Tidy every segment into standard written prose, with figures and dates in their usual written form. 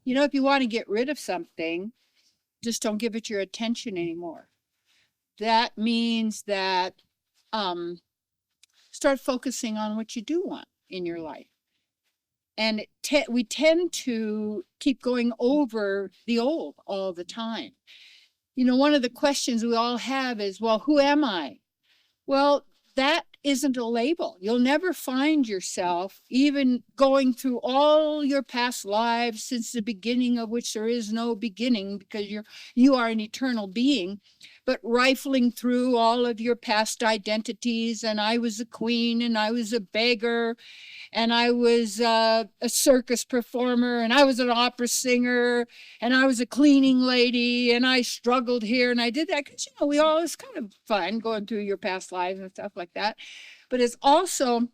You know, if you want to get rid of something, just don't give it your attention anymore. That means that um, start focusing on what you do want in your life. And we tend to keep going over the old all the time. You know, one of the questions we all have is, well, who am I? Well, that isn't a label. You'll never find yourself, even going through all your past lives since the beginning of which there is no beginning, because you are an eternal being, but rifling through all of your past identities. And I was a queen, and I was a beggar, and I was a circus performer, and I was an opera singer, and I was a cleaning lady, and I struggled here, and I did that because, you know, it's kind of fun going through your past lives and stuff like that. But it's also,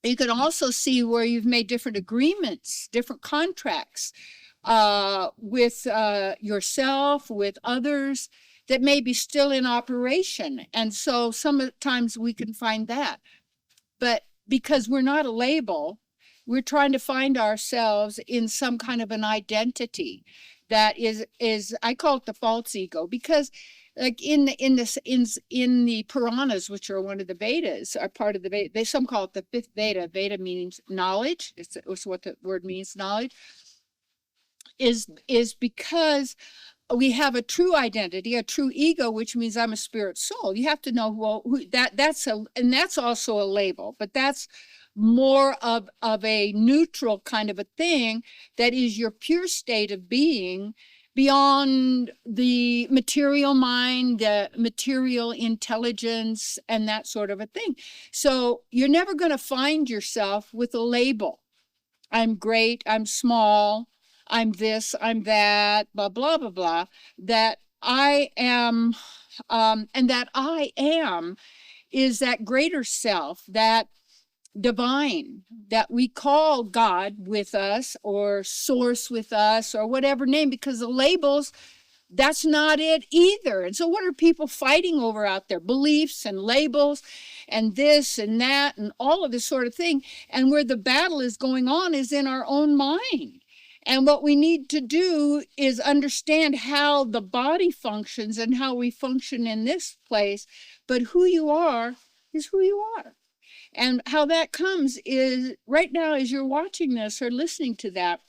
you can also see where you've made different agreements, different contracts with yourself, with others, that may be still in operation. And so sometimes we can find that. But because we're not a label, we're trying to find ourselves in some kind of an identity that is I call it the false ego, because like in the Puranas, which are one of the Vedas, are part of the Veda. Some call it the fifth Veda. Veda means knowledge. It's what the word means, knowledge. Is because we have a true identity, a true ego, which means I'm a spirit soul. You have to know that's also a label, but that's more of a neutral kind of a thing that is your pure state of being beyond the material mind, the material intelligence, and that sort of a thing. So you're never going to find yourself with a label. I'm great, I'm small, I'm this, I'm that, blah, blah, blah, blah, that I am, and that I am is that greater self, that divine, that we call God with us, or source with us, or whatever name, because the labels, that's not it either. And so what are people fighting over out there? Beliefs and labels and this and that and all of this sort of thing. And where the battle is going on is in our own mind. And what we need to do is understand how the body functions and how we function in this place. But who you are is who you are. And how that comes is right now, as you're watching this or listening to that,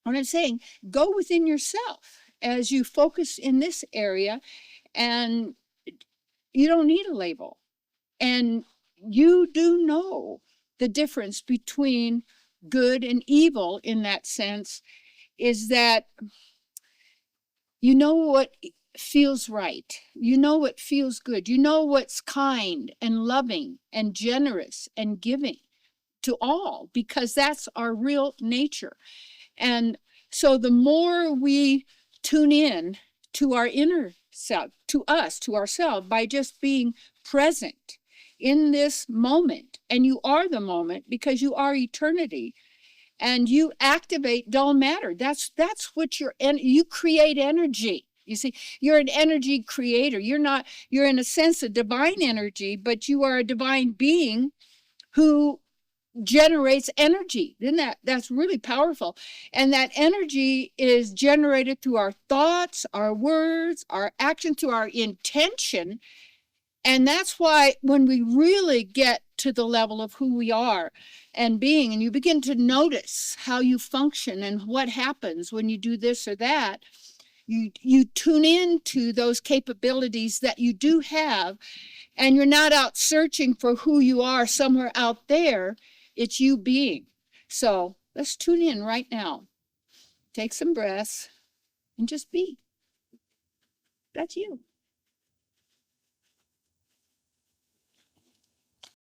what I'm saying, go within yourself as you focus in this area, and you don't need a label. And you do know the difference between good and evil in that sense, is that you know what feels right. You know what feels good. You know what's kind and loving and generous and giving to all, because that's our real nature. And so the more we tune in to our inner self, to us, to ourselves, by just being present in this moment, and you are the moment because you are eternity, and you activate dull matter. That's what you create energy. You see, you're an energy creator. You're in a sense a divine energy, but you are a divine being who generates energy. Then that's really powerful. And that energy is generated through our thoughts, our words, our action, through our intention. And that's why when we really get to the level of who we are and being, and you begin to notice how you function and what happens when you do this or that, you tune into those capabilities that you do have, and you're not out searching for who you are somewhere out there. It's you being. So let's tune in right now. Take some breaths and just be. That's you.